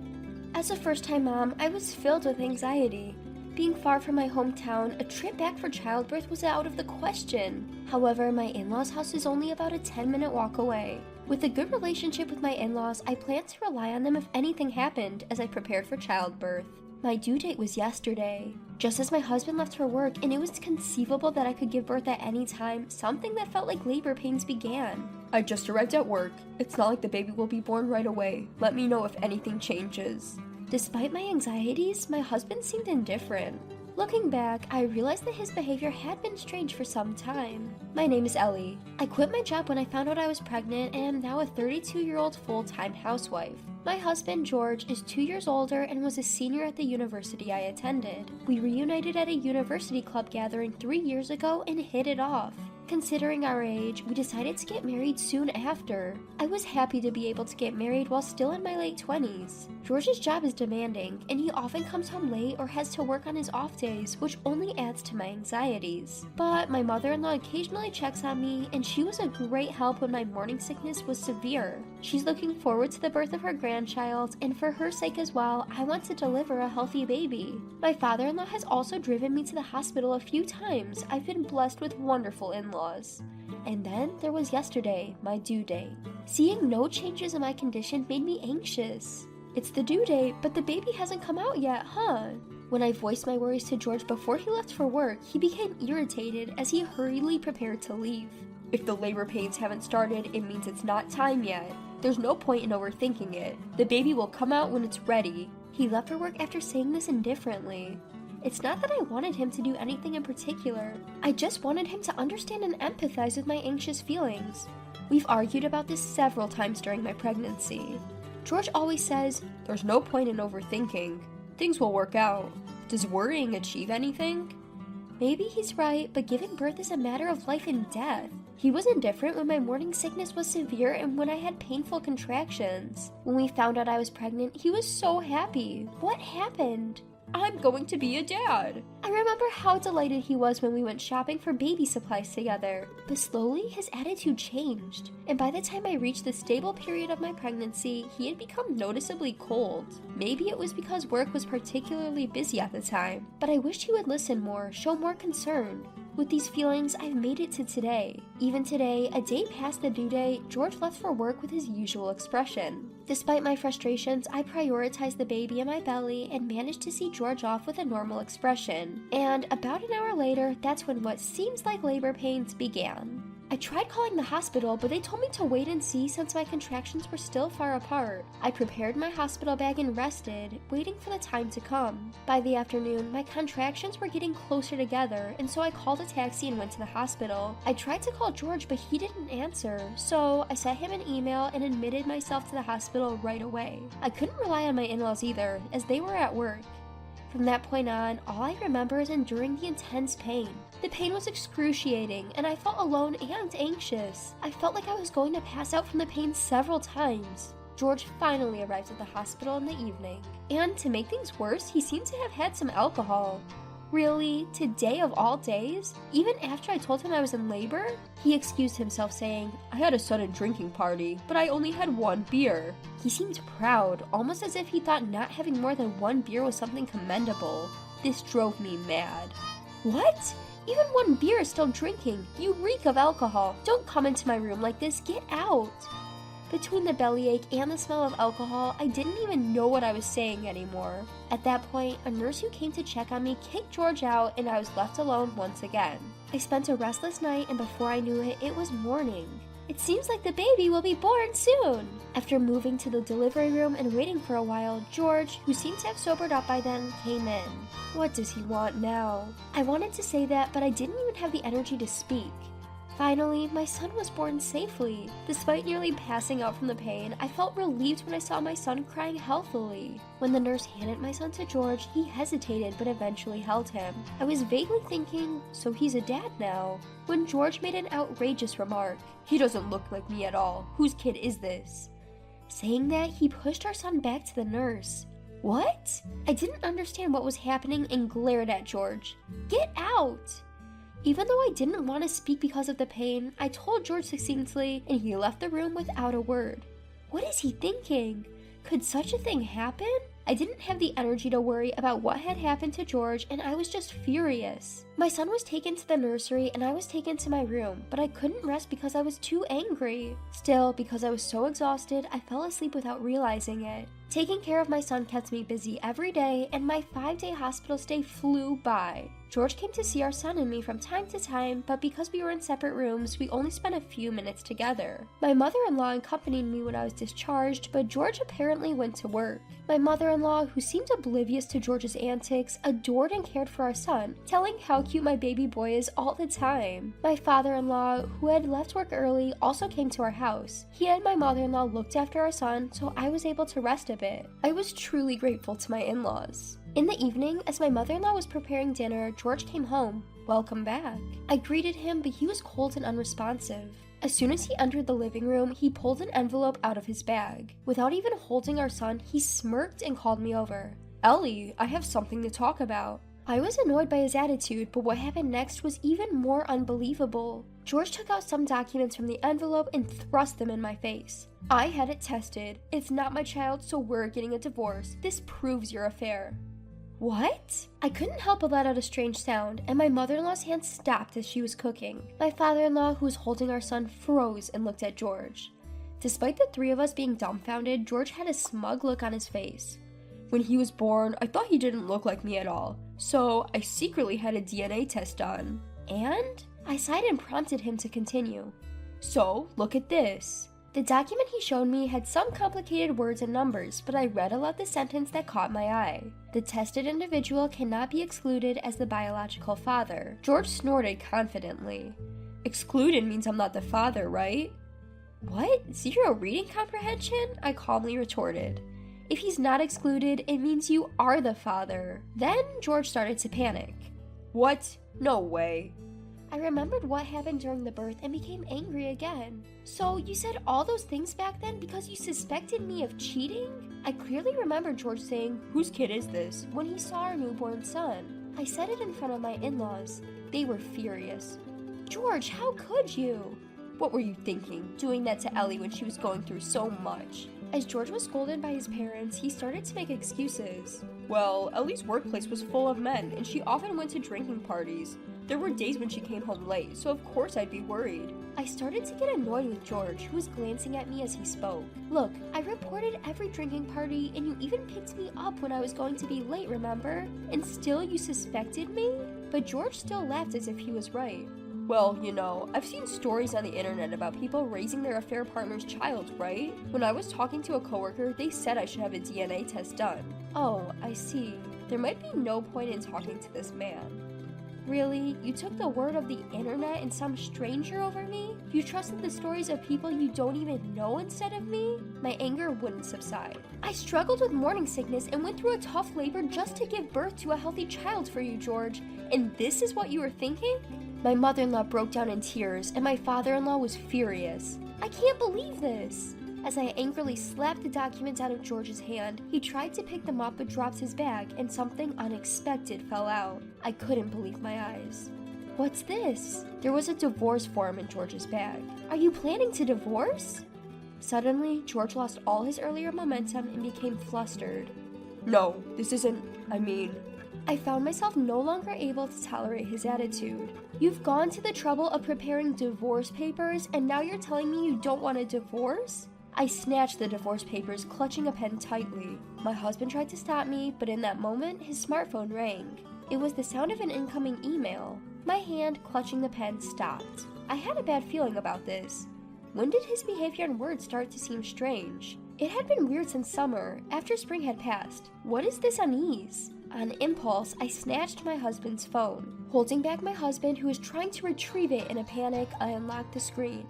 Speaker 1: As a first-time mom, I was filled with anxiety. Being far from my hometown, a trip back for childbirth was out of the question. However, my in-laws' house is only about a 10-minute walk away. With a good relationship with my in-laws, I planned to rely on them if anything happened as I prepared for childbirth. My due date was yesterday. Just as my husband left for work and it was conceivable that I could give birth at any time, something that felt like labor pains began.
Speaker 3: I just arrived at work. It's not like the baby will be born right away. Let me know if anything changes.
Speaker 1: Despite my anxieties, my husband seemed indifferent. Looking back, I realized that his behavior had been strange for some time. My name is Ellie. I quit my job when I found out I was pregnant and am now a 32-year-old full-time housewife. My husband, George, is 2 years older and was a senior at the university I attended. We reunited at a university club gathering 3 years ago and hit it off. Considering our age, we decided to get married soon after. I was happy to be able to get married while still in my late 20s. George's job is demanding, and he often comes home late or has to work on his off days, which only adds to my anxieties. But my mother-in-law occasionally checks on me, and she was a great help when my morning sickness was severe. She's looking forward to the birth of her grandchild, and for her sake as well, I want to deliver a healthy baby. My father-in-law has also driven me to the hospital a few times. I've been blessed with wonderful in-laws. And then there was yesterday, my due date. Seeing no changes in my condition made me anxious. It's the due date, but the baby hasn't come out yet, huh? When I voiced my worries to George before he left for work, he became irritated as he hurriedly prepared to leave.
Speaker 3: If the labor pains haven't started, it means it's not time yet. There's no point in overthinking it. The baby will come out when it's ready.
Speaker 1: He left for work after saying this indifferently. It's not that I wanted him to do anything in particular. I just wanted him to understand and empathize with my anxious feelings. We've argued about this several times during my pregnancy. George always says,
Speaker 3: "There's no point in overthinking. Things will work out." Does worrying achieve anything?
Speaker 1: Maybe he's right, but giving birth is a matter of life and death. He was indifferent when my morning sickness was severe and when I had painful contractions. When we found out I was pregnant, he was so happy. What happened?
Speaker 3: I'm going to be a dad.
Speaker 1: I remember how delighted he was when we went shopping for baby supplies together. But slowly, his attitude changed. And by the time I reached the stable period of my pregnancy, he had become noticeably cold. Maybe it was because work was particularly busy at the time. But I wished he would listen more, show more concern. With these feelings, I've made it to today. Even today, a day past the due date, George left for work with his usual expression. Despite my frustrations, I prioritized the baby in my belly and managed to see George off with a normal expression. And about an hour later, that's when what seems like labor pains began. I tried calling the hospital, but they told me to wait and see since my contractions were still far apart. I prepared my hospital bag and rested, waiting for the time to come. By the afternoon, my contractions were getting closer together, and so I called a taxi and went to the hospital. I tried to call George, but he didn't answer, so I sent him an email and admitted myself to the hospital right away. I couldn't rely on my in-laws either, as they were at work.
Speaker 2: From that point on, all I remember is enduring the intense pain. The pain was excruciating, and I felt alone and anxious. I felt like I was going to pass out from the pain several times. George finally arrived at the hospital in the evening, and to make things worse, he seemed to have had some alcohol. Really? Today of all days? Even after I told him I was in labor? He excused himself saying, "I had a sudden drinking party, but I only had 1 beer." He seemed proud, almost as if he thought not having more than 1 beer was something commendable. This drove me mad. What? Even 1 beer is still drinking. You reek of alcohol. Don't come into my room like this. Get out. Between the bellyache and the smell of alcohol, I didn't even know what I was saying anymore. At that point, a nurse who came to check on me kicked George out and I was left alone once again. I spent a restless night and before I knew it, it was morning. It seems like the baby will be born soon. After moving to the delivery room and waiting for a while, George, who seemed to have sobered up by then, came in. What does he want now? I wanted to say that, but I didn't even have the energy to speak. Finally, my son was born safely. Despite nearly passing out from the pain, I felt relieved when I saw my son crying healthily. When the nurse handed my son to George, he hesitated but eventually held him. I was vaguely thinking, so he's a dad now, when George made an outrageous remark. "He doesn't look like me at all. Whose kid is this?" Saying that, he pushed our son back to the nurse. What? I didn't understand what was happening and glared at George. "Get out!" Even though I didn't want to speak because of the pain, I told George succinctly, and he left the room without a word. What is he thinking? Could such a thing happen? I didn't have the energy to worry about what had happened to George, and I was just furious. My son was taken to the nursery, and I was taken to my room, but I couldn't rest because I was too angry. Still, because I was so exhausted, I fell asleep without realizing it. Taking care of my son kept me busy every day, and my 5-day hospital stay flew by. George came to see our son and me from time to time, but because we were in separate rooms, we only spent a few minutes together. My mother-in-law accompanied me when I was discharged, but George apparently went to work. My mother-in-law, who seemed oblivious to George's antics, adored and cared for our son, telling how cute my baby boy is all the time. My father-in-law, who had left work early, also came to our house. He and my mother-in-law looked after our son, so I was able to rest a bit. I was truly grateful to my in-laws. In the evening, as my mother-in-law was preparing dinner, George came home. Welcome back. I greeted him, but he was cold and unresponsive. As soon as he entered the living room, he pulled an envelope out of his bag. Without even holding our son, he smirked and called me over. "Ellie, I have something to talk about." I was annoyed by his attitude, but what happened next was even more unbelievable. George took out some documents from the envelope and thrust them in my face. "I had it tested. It's not my child, so we're getting a divorce. This proves your affair." What? I couldn't help but let out a strange sound, and my mother-in-law's hand stopped as she was cooking. My father-in-law, who was holding our son, froze and looked at George. Despite the 3 of us being dumbfounded, George had a smug look on his face. "When he was born, I thought he didn't look like me at all, so I secretly had a DNA test done." And? I sighed and prompted him to continue. "So, look at this." The document he showed me had some complicated words and numbers, but I read aloud the sentence that caught my eye. "The tested individual cannot be excluded as the biological father." George snorted confidently. "Excluded means I'm not the father, right?" "What? Zero reading comprehension?" I calmly retorted. "If he's not excluded, it means you are the father." Then George started to panic. "What? No way." I remembered what happened during the birth and became angry again. "So you said all those things back then because you suspected me of cheating?" I clearly remember George saying, "Whose kid is this?" when he saw our newborn son. I said it in front of my in-laws. They were furious. "George, how could you?" "What were you thinking, doing that to Ellie when she was going through so much?" As George was scolded by his parents, he started to make excuses. "Well, Ellie's workplace was full of men, and she often went to drinking parties. There were days when she came home late, so of course I'd be worried." I started to get annoyed with George, who was glancing at me as he spoke. "Look, I reported every drinking party, and you even picked me up when I was going to be late, remember? And still you suspected me?" But George still laughed as if he was right. "Well, you know, I've seen stories on the internet about people raising their affair partner's child, right? When I was talking to a coworker, they said I should have a DNA test done." "Oh, I see. There might be no point in talking to this man."
Speaker 3: Really? You took the word of the internet and some stranger over me? You trusted the stories of people you don't even know instead of me? My anger wouldn't subside. I struggled with morning sickness and went through a tough labor just to give birth to a healthy child for you, George. And this is what you were thinking? My mother-in-law broke down in tears, and my father-in-law was furious. I can't believe this! As I angrily slapped the documents out of George's hand, he tried to pick them up but dropped his bag, and something unexpected fell out. I couldn't believe my eyes. What's this? There was a divorce form in George's bag. Are you planning to divorce? Suddenly, George lost all his earlier momentum and became flustered. No, this isn't, I found myself no longer able to tolerate his attitude. You've gone to the trouble of preparing divorce papers, and now you're telling me you don't want a divorce? I snatched the divorce papers, clutching a pen tightly. My husband tried to stop me, but in that moment, his smartphone rang. It was the sound of an incoming email. My hand, clutching the pen, stopped. I had a bad feeling about this. When did his behavior and words start to seem strange? It had been weird since summer, after spring had passed. What is this unease? On impulse, I snatched my husband's phone. Holding back my husband, who was trying to retrieve it in a panic, I unlocked the screen.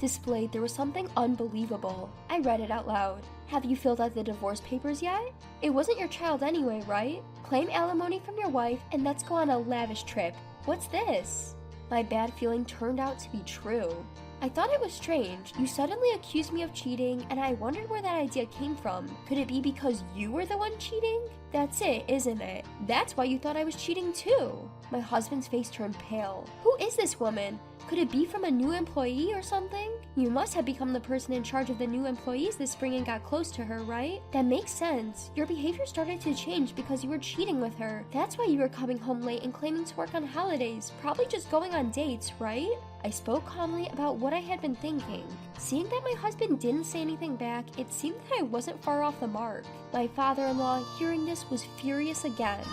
Speaker 3: Displayed, there was something unbelievable. I read it out loud. Have you filled out the divorce papers yet? It wasn't your child anyway, right? Claim alimony from your wife and let's go on a lavish trip. What's this? My bad feeling turned out to be true. I thought it was strange. You suddenly accused me of cheating, and I wondered where that idea came from. Could it be because you were the one cheating? That's it, isn't it? That's why you thought I was cheating too. My husband's face turned pale. Who is this woman? Could it be from a new employee or something? You must have become the person in charge of the new employees this spring and got close to her, right? That makes sense. Your behavior started to change because you were cheating with her. That's why you were coming home late and claiming to work on holidays. Probably just going on dates, right? I spoke calmly about what I had been thinking. Seeing that my husband didn't say anything back, it seemed that I wasn't far off the mark. My father-in-law, hearing this, was furious again.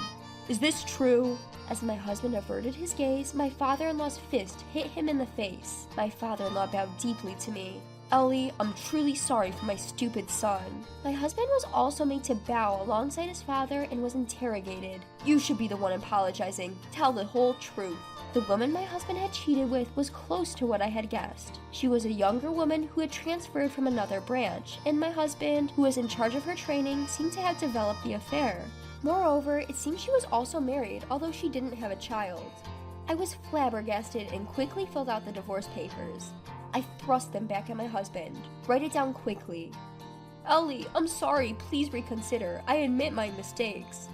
Speaker 3: Is this true? As my husband averted his gaze, my father-in-law's fist hit him in the face. My father-in-law bowed deeply to me. Ellie, I'm truly sorry for my stupid son. My husband was also made to bow alongside his father and was interrogated. You should be the one apologizing. Tell the whole truth. The woman my husband had cheated with was close to what I had guessed. She was a younger woman who had transferred from another branch, and my husband, who was in charge of her training, seemed to have developed the affair. Moreover, it seemed she was also married, although she didn't have a child. I was flabbergasted and quickly filled out the divorce papers. I thrust them back at my husband. Write it down quickly. Ellie, I'm sorry, please reconsider. I admit my mistakes.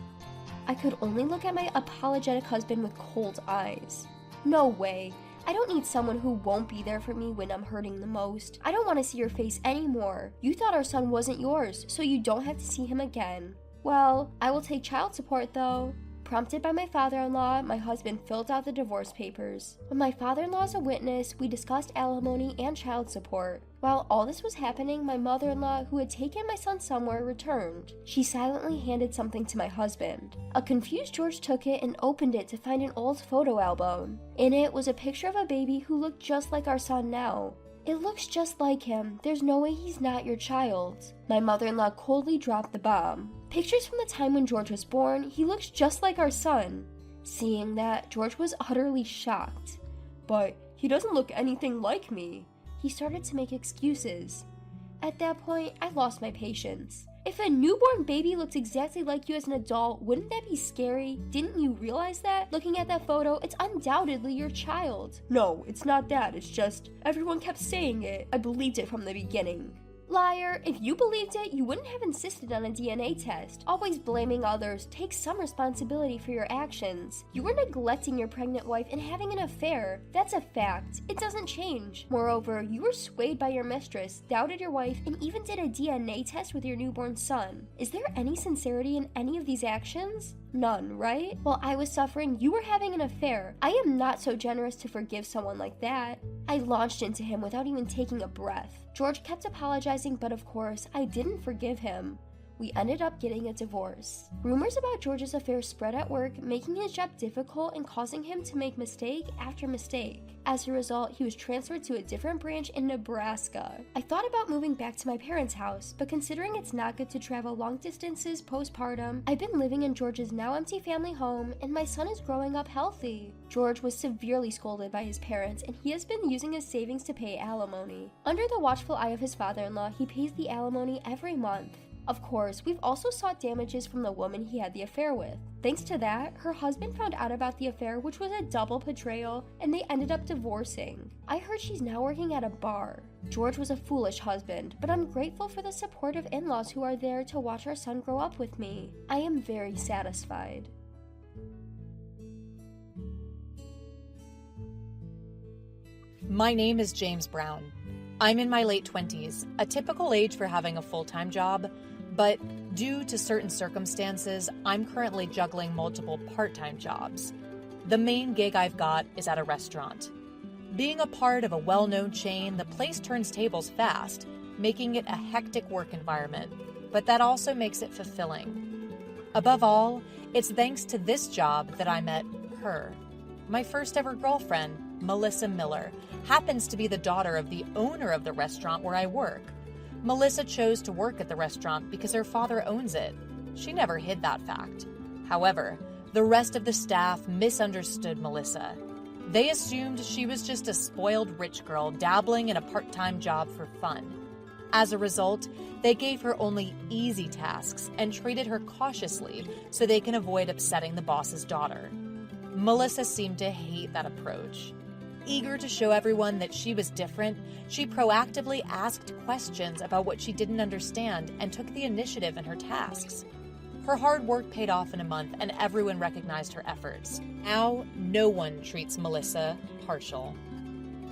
Speaker 3: I could only look at my apologetic husband with cold eyes. No way. I don't need someone who won't be there for me when I'm hurting the most. I don't want to see your face anymore. You thought our son wasn't yours, so you don't have to see him again. Well, I will take child support though. Prompted by my father-in-law, my husband filled out the divorce papers. When my father-in-law is a witness, we discussed alimony and child support. While all this was happening, my mother-in-law, who had taken my son somewhere, returned. She silently handed something to my husband. A confused George took it and opened it to find an old photo album. In it was a picture of a baby who looked just like our son now. It looks just like him. There's no way he's not your child. My mother-in-law coldly dropped the bomb. Pictures from the time when George was born, he looks just like our son. Seeing that, George was utterly shocked. But he doesn't look anything like me. He started to make excuses. At that point, I lost my patience. If a newborn baby looked exactly like you as an adult, wouldn't that be scary? Didn't you realize that? Looking at that photo, it's undoubtedly your child. No, it's not that. It's just, everyone kept saying it. I believed it from the beginning. Liar, if you believed it, you wouldn't have insisted on a DNA test. Always blaming others. Take some responsibility for your actions. You were neglecting your pregnant wife and having an affair. That's a fact. It doesn't change. Moreover, you were swayed by your mistress, doubted your wife, and even did a DNA test with your newborn son. Is there any sincerity in any of these actions? None, right? While I was suffering, you were having an affair. I am not so generous to forgive someone like that. I launched into him without even taking a breath. George kept apologizing, but of course, I didn't forgive him. We ended up getting a divorce. Rumors about George's affair spread at work, making his job difficult and causing him to make mistake after mistake. As a result, he was transferred to a different branch in Nebraska. I thought about moving back to my parents' house, but considering it's not good to travel long distances postpartum, I've been living in George's now empty family home, and my son is growing up healthy. George was severely scolded by his parents, and he has been using his savings to pay alimony. Under the watchful eye of his father-in-law, he pays the alimony every month. Of course, we've also sought damages from the woman he had the affair with. Thanks to that, her husband found out about the affair, which was a double betrayal, and they ended up divorcing. I heard she's now working at a bar. George was a foolish husband, but I'm grateful for the supportive in-laws who are there to watch our son grow up with me. I am very satisfied.
Speaker 4: My name is James Brown. I'm in my late 20s, a typical age for having a full-time job, but due to certain circumstances, I'm currently juggling multiple part-time jobs. The main gig I've got is at a restaurant. Being a part of a well-known chain, the place turns tables fast, making it a hectic work environment, but that also makes it fulfilling. Above all, it's thanks to this job that I met her. My first ever girlfriend, Melissa Miller, happens to be the daughter of the owner of the restaurant where I work. Melissa chose to work at the restaurant because her father owns it. She never hid that fact. However, the rest of the staff misunderstood Melissa. They assumed she was just a spoiled rich girl dabbling in a part-time job for fun. As a result, they gave her only easy tasks and treated her cautiously so they can avoid upsetting the boss's daughter. Melissa seemed to hate that approach. Eager to show everyone that she was different, she proactively asked questions about what she didn't understand and took the initiative in her tasks. Her hard work paid off in a month and everyone recognized her efforts. Now, no one treats Melissa partial.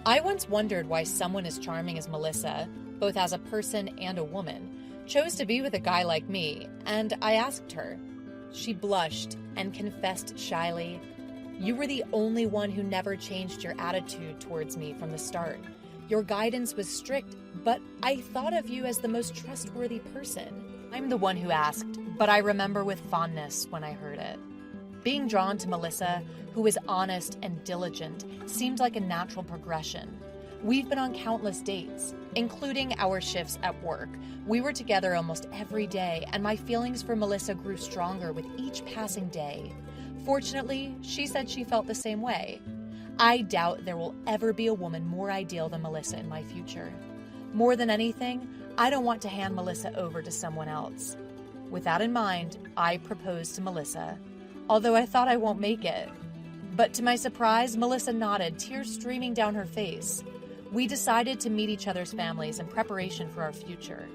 Speaker 4: I once wondered why someone as charming as Melissa, both as a person and a woman, chose to be with a guy like me, and I asked her. She blushed and confessed shyly, "You were the only one who never changed your attitude towards me from the start. Your guidance was strict, but I thought of you as the most trustworthy person." I'm the one who asked, but I remember with fondness when I heard it. Being drawn to Melissa, who was honest and diligent, seemed like a natural progression. We've been on countless dates, including our shifts at work. We were together almost every day, and my feelings for Melissa grew stronger with each passing day. Fortunately, she said she felt the same way. I doubt there will ever be a woman more ideal than Melissa in my future. More than anything, I don't want to hand Melissa over to someone else. With that in mind, I proposed to Melissa, although I thought I won't make it. But to my surprise, Melissa nodded, tears streaming down her face. We decided to meet each other's families in preparation for our future.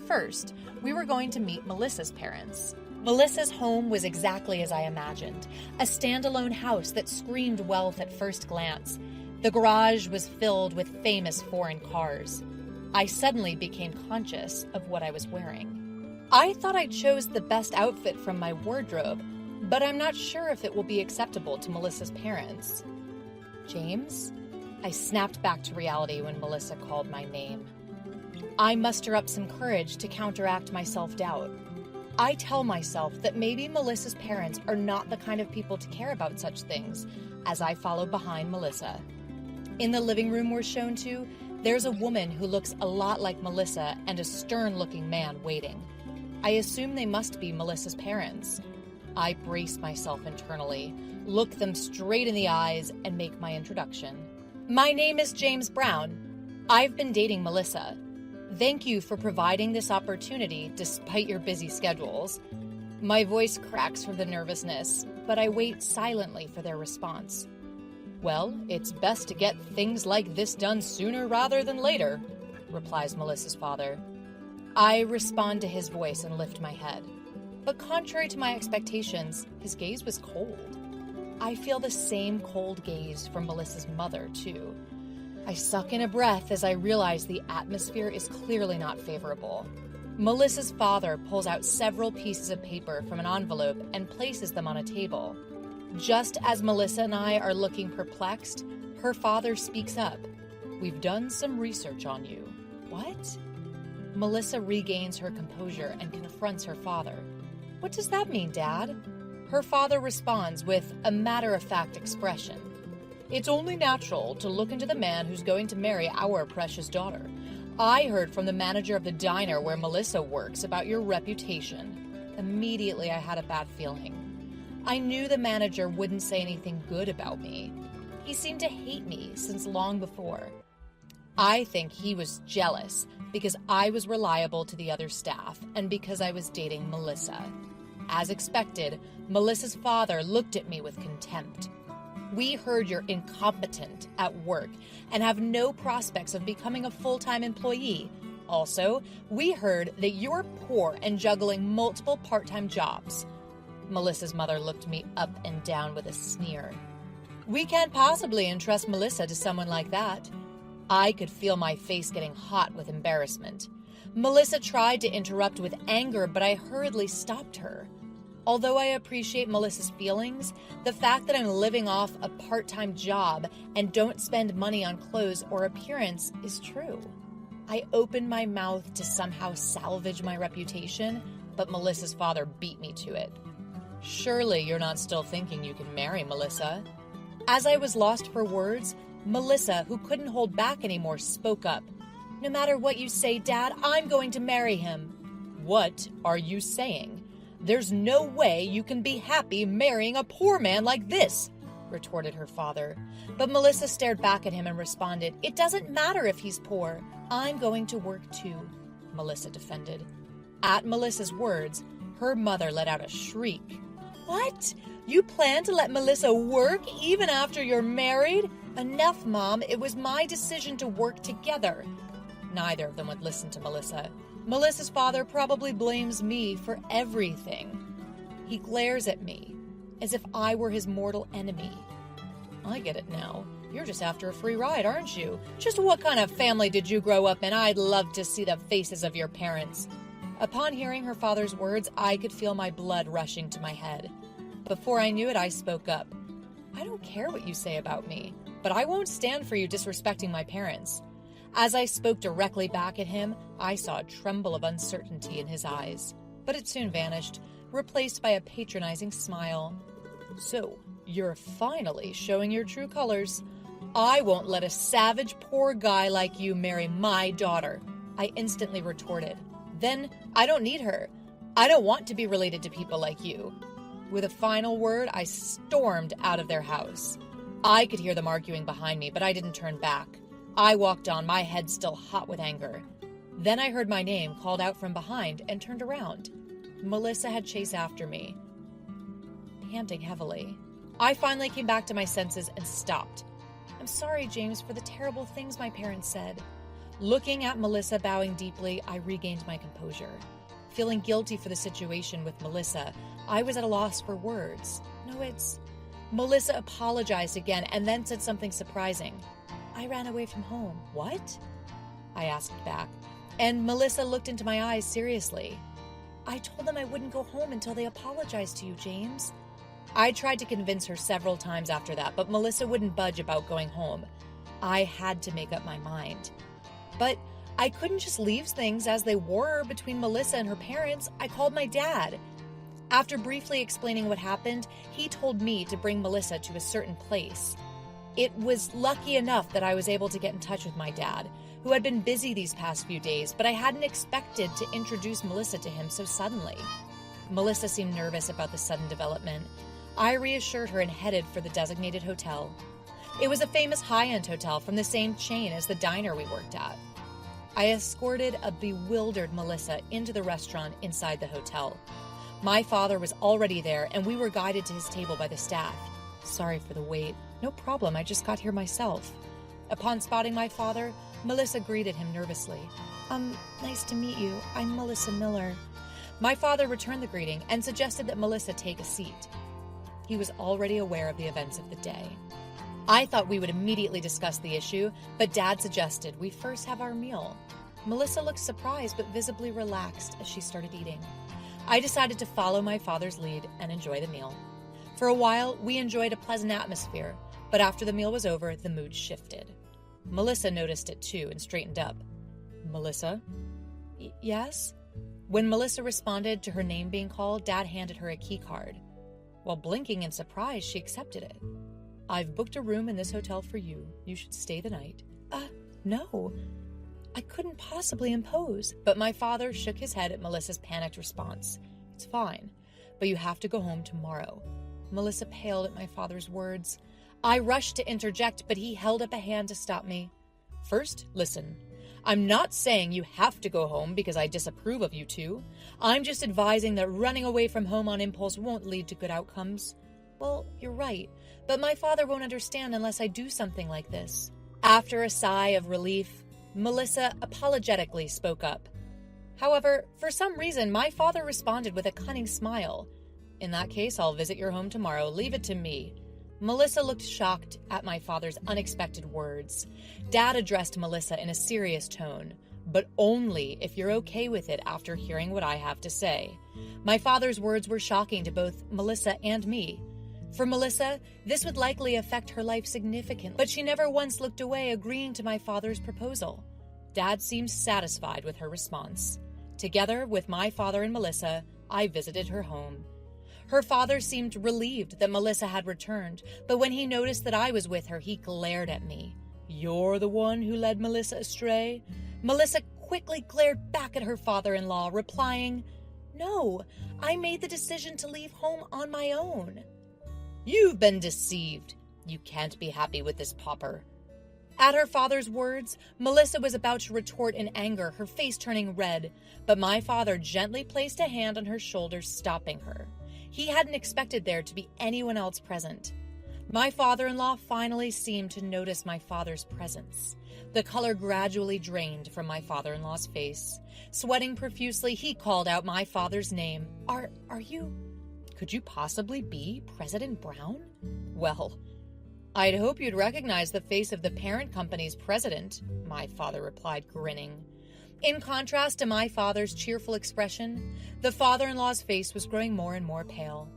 Speaker 4: First, we were going to meet Melissa's parents. Melissa's home was exactly as I imagined, a standalone house that screamed wealth at first glance. The garage was filled with famous foreign cars. I suddenly became conscious of what I was wearing. I thought I chose the best outfit from my wardrobe, but I'm not sure if it will be acceptable to Melissa's parents. James? I snapped back to reality when Melissa called my name. I muster up some courage to counteract my self-doubt. I tell myself that maybe Melissa's parents are not the kind of people to care about such things, as I follow behind Melissa. In the living room we're shown to, there's a woman who looks a lot like Melissa and a stern-looking man waiting. I assume they must be Melissa's parents. I brace myself internally, look them straight in the eyes, and make my introduction. My name is James Brown. I've been dating Melissa. Thank you for providing this opportunity despite your busy schedules. My voice cracks from the nervousness, but I wait silently for their response. Well, it's best to get things like this done sooner rather than later, replies Melissa's father. I respond to his voice and lift my head. But contrary to my expectations, his gaze was cold. I feel the same cold gaze from Melissa's mother, too. I suck in a breath as I realize the atmosphere is clearly not favorable. Melissa's father pulls out several pieces of paper from an envelope and places them on a table. Just as Melissa and I are looking perplexed, her father speaks up. We've done some research on you. What? Melissa regains her composure and confronts her father. "What does that mean, Dad?" Her father responds with a matter-of-fact expression. "It's only natural to look into the man who's going to marry our precious daughter. I heard from the manager of the diner where Melissa works about your reputation." Immediately, I had a bad feeling. I knew the manager wouldn't say anything good about me. He seemed to hate me since long before. I think he was jealous because I was reliable to the other staff and because I was dating Melissa. As expected, Melissa's father looked at me with contempt. "We heard you're incompetent at work and have no prospects of becoming a full-time employee. Also, we heard that you're poor and juggling multiple part-time jobs." Melissa's mother looked me up and down with a sneer. "We can't possibly entrust Melissa to someone like that." I could feel my face getting hot with embarrassment. Melissa tried to interrupt with anger, but I hurriedly stopped her. Although I appreciate Melissa's feelings, the fact that I'm living off a part-time job and don't spend money on clothes or appearance is true. I opened my mouth to somehow salvage my reputation, but Melissa's father beat me to it. "Surely you're not still thinking you can marry Melissa?" As I was lost for words, Melissa, who couldn't hold back anymore, spoke up. "No matter what you say, Dad, I'm going to marry him." "What are you saying? There's no way you can be happy marrying a poor man like this," retorted her father. But Melissa stared back at him and responded, "It doesn't matter if he's poor. I'm going to work too," Melissa defended. At Melissa's words, her mother let out a shriek. "What? You plan to let Melissa work even after you're married?" "Enough, Mom. It was my decision to work together." Neither of them would listen to Melissa. Melissa's father probably blames me for everything. He glares at me as if I were his mortal enemy. "I get it now. You're just after a free ride, aren't you? Just what kind of family did you grow up in? I'd love to see the faces of your parents." Upon hearing her father's words, I could feel my blood rushing to my head. Before I knew it, I spoke up. "I don't care what you say about me, but I won't stand for you disrespecting my parents." As I spoke directly back at him, I saw a tremble of uncertainty in his eyes, but it soon vanished, replaced by a patronizing smile. "So, you're finally showing your true colors. I won't let a savage poor guy like you marry my daughter," I instantly retorted. "Then I don't need her. I don't want to be related to people like you." With a final word, I stormed out of their house. I could hear them arguing behind me, but I didn't turn back. I walked on, my head still hot with anger. Then I heard my name called out from behind and turned around. Melissa had chased after me, panting heavily. I finally came back to my senses and stopped. "I'm sorry, James, for the terrible things my parents said." Looking at Melissa bowing deeply, I regained my composure. Feeling guilty for the situation with Melissa, I was at a loss for words. Melissa apologized again and then said something surprising. "I ran away from home." "What?" I asked back, and Melissa looked into my eyes seriously. "I told them I wouldn't go home until they apologized to you, James." I tried to convince her several times after that, but Melissa wouldn't budge about going home. I had to make up my mind. But I couldn't just leave things as they were between Melissa and her parents. I called my dad. After briefly explaining what happened, he told me to bring Melissa to a certain place. It was lucky enough that I was able to get in touch with my dad, who had been busy these past few days, but I hadn't expected to introduce Melissa to him so suddenly. Melissa seemed nervous about the sudden development. I reassured her and headed for the designated hotel. It was a famous high-end hotel from the same chain as the diner we worked at. I escorted a bewildered Melissa into the restaurant inside the hotel. My father was already there, and we were guided to his table by the staff. "Sorry for the wait." "No problem, I just got here myself." Upon spotting my father, Melissa greeted him nervously. Nice to meet you. I'm Melissa Miller." My father returned the greeting and suggested that Melissa take a seat. He was already aware of the events of the day. I thought we would immediately discuss the issue, but Dad suggested we first have our meal. Melissa looked surprised but visibly relaxed as she started eating. I decided to follow my father's lead and enjoy the meal. For a while, we enjoyed a pleasant atmosphere, but after the meal was over, the mood shifted. Melissa noticed it too and straightened up. "Melissa?" Yes? When Melissa responded to her name being called, Dad handed her a key card. While blinking in surprise, she accepted it. I've booked a room in this hotel for you. You should stay the night. No. I couldn't possibly impose. But my father shook his head at Melissa's panicked response. It's fine, but you have to go home tomorrow. Melissa paled at my father's words. I rushed to interject, but he held up a hand to stop me. First, listen. I'm not saying you have to go home because I disapprove of you two. I'm just advising that running away from home on impulse won't lead to good outcomes. Well, you're right, but my father won't understand unless I do something like this. After a sigh of relief, Melissa apologetically spoke up. However, for some reason, my father responded with a cunning smile. In that case, I'll visit your home tomorrow. Leave it to me. Melissa looked shocked at my father's unexpected words. Dad addressed Melissa in a serious tone, but only if you're okay with it after hearing what I have to say. My father's words were shocking to both Melissa and me. For Melissa, this would likely affect her life significantly, but she never once looked away, agreeing to my father's proposal. Dad seemed satisfied with her response. Together with my father and Melissa, I visited her home. Her father seemed relieved that Melissa had returned, but when he noticed that I was with her, he glared at me. You're the one who led Melissa astray? Melissa quickly glared back at her father-in-law, replying, No, I made the decision to leave home on my own. You've been deceived. You can't be happy with this pauper. At her father's words, Melissa was about to retort in anger, her face turning red, but my father gently placed a hand on her shoulder, stopping her. He hadn't expected there to be anyone else present. My father-in-law finally seemed to notice my father's presence. The color gradually drained from my father-in-law's face. Sweating profusely, he called out my father's name. Are you... Could you possibly be President Brown? Well, I'd hope you'd recognize the face of the parent company's president, my father replied, grinning. In contrast to my father's cheerful expression, the father-in-law's face was growing more and more pale.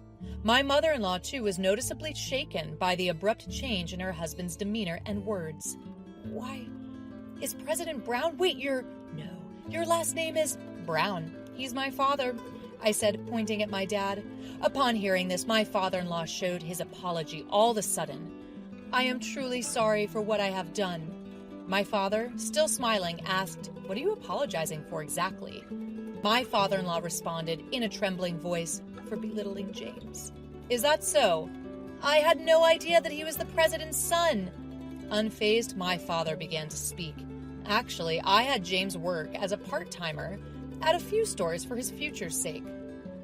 Speaker 4: My mother-in-law, too, was noticeably shaken by the abrupt change in her husband's demeanor and words. Why, is President Brown? Wait, your last name is Brown. He's my father, I said, pointing at my dad. Upon hearing this, my father-in-law showed his apology all of a sudden. I am truly sorry for what I have done. My father, still smiling, asked, What are you apologizing for exactly? My father-in-law responded in a trembling voice, For belittling James. Is that so? I had no idea that he was the president's son. Unfazed, my father began to speak. Actually, I had James work as a part-timer at a few stores for his future's sake.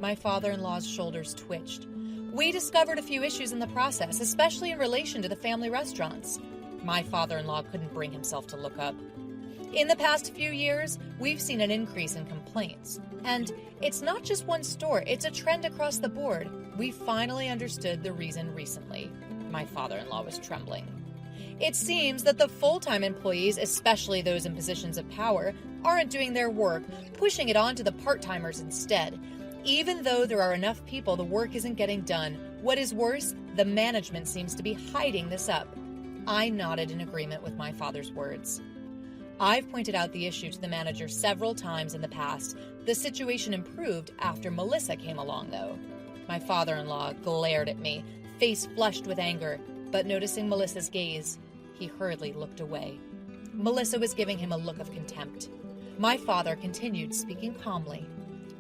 Speaker 4: My father-in-law's shoulders twitched. We discovered a few issues in the process, especially in relation to the family restaurants. My father-in-law couldn't bring himself to look up. In the past few years, we've seen an increase in complaints. And it's not just one store, it's a trend across the board. We finally understood the reason recently. My father-in-law was trembling. It seems that the full-time employees, especially those in positions of power, aren't doing their work, pushing it on to the part-timers instead. Even though there are enough people, the work isn't getting done. What is worse, the management seems to be hiding this up. I nodded in agreement with my father's words. I've pointed out the issue to the manager several times in the past. The situation improved after Melissa came along, though. My father-in-law glared at me, face flushed with anger, but noticing Melissa's gaze, he hurriedly looked away. Melissa was giving him a look of contempt. My father continued, speaking calmly.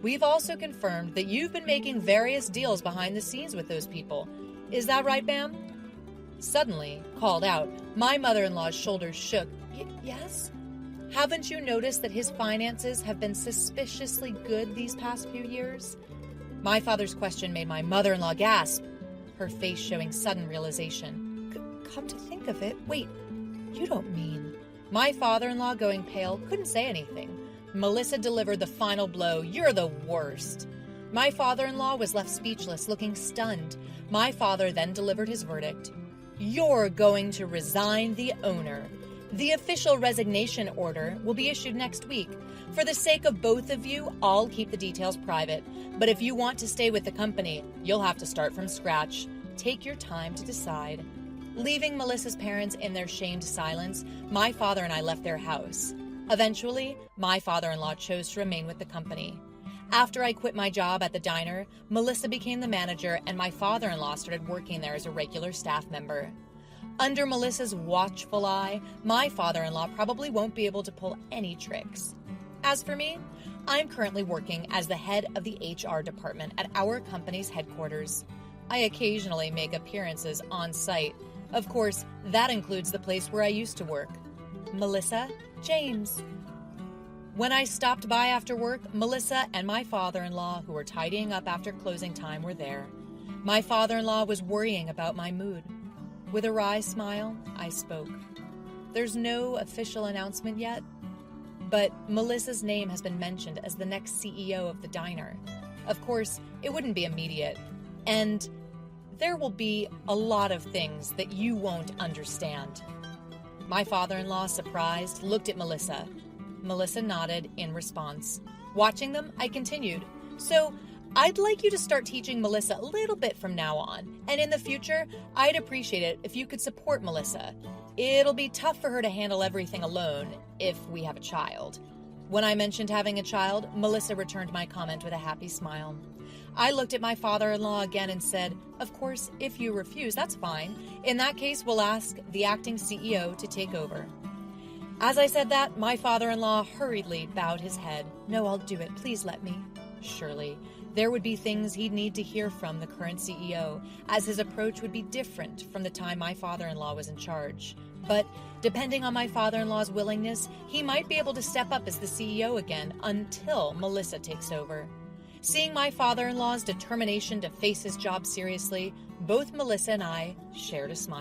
Speaker 4: We've also confirmed that you've been making various deals behind the scenes with those people. Is that right, ma'am? Suddenly, called out, my mother-in-law's shoulders shook. Yes? Haven't you noticed that his finances have been suspiciously good these past few years? My father's question made my mother-in-law gasp, her face showing sudden realization. Come to think of it, wait, you don't mean... My father-in-law, going pale, couldn't say anything. Melissa delivered the final blow. You're the worst. My father-in-law was left speechless, looking stunned. My father then delivered his verdict. You're going to resign the owner. The official resignation order will be issued next week. For the sake of both of you, I'll keep the details private. But if you want to stay with the company, you'll have to start from scratch. Take your time to decide. Leaving Melissa's parents in their shamed silence, my father and I left their house. Eventually, my father-in-law chose to remain with the company. After I quit my job at the diner, Melissa became the manager and my father-in-law started working there as a regular staff member. Under Melissa's watchful eye, my father-in-law probably won't be able to pull any tricks. As for me, I'm currently working as the head of the HR department at our company's headquarters. I occasionally make appearances on site. Of course, that includes the place where I used to work. Melissa, James. When I stopped by after work, Melissa and my father-in-law, who were tidying up after closing time, were there. My father-in-law was worrying about my mood. With a wry smile, I spoke. There's no official announcement yet, but Melissa's name has been mentioned as the next CEO of the diner. Of course, it wouldn't be immediate, and there will be a lot of things that you won't understand. My father-in-law, surprised, looked at Melissa. Melissa nodded in response. Watching them, I continued. So, I'd like you to start teaching Melissa a little bit from now on, and in the future, I'd appreciate it if you could support Melissa. It'll be tough for her to handle everything alone if we have a child. When I mentioned having a child, Melissa returned my comment with a happy smile. I looked at my father-in-law again and said, of course, if you refuse, that's fine. In that case, we'll ask the acting CEO to take over. As I said that, my father-in-law hurriedly bowed his head. No, I'll do it. Please let me. Surely, there would be things he'd need to hear from the current CEO, as his approach would be different from the time my father-in-law was in charge. But depending on my father-in-law's willingness, he might be able to step up as the CEO again until Melissa takes over. Seeing my father-in-law's determination to face his job seriously, both Melissa and I shared a smile.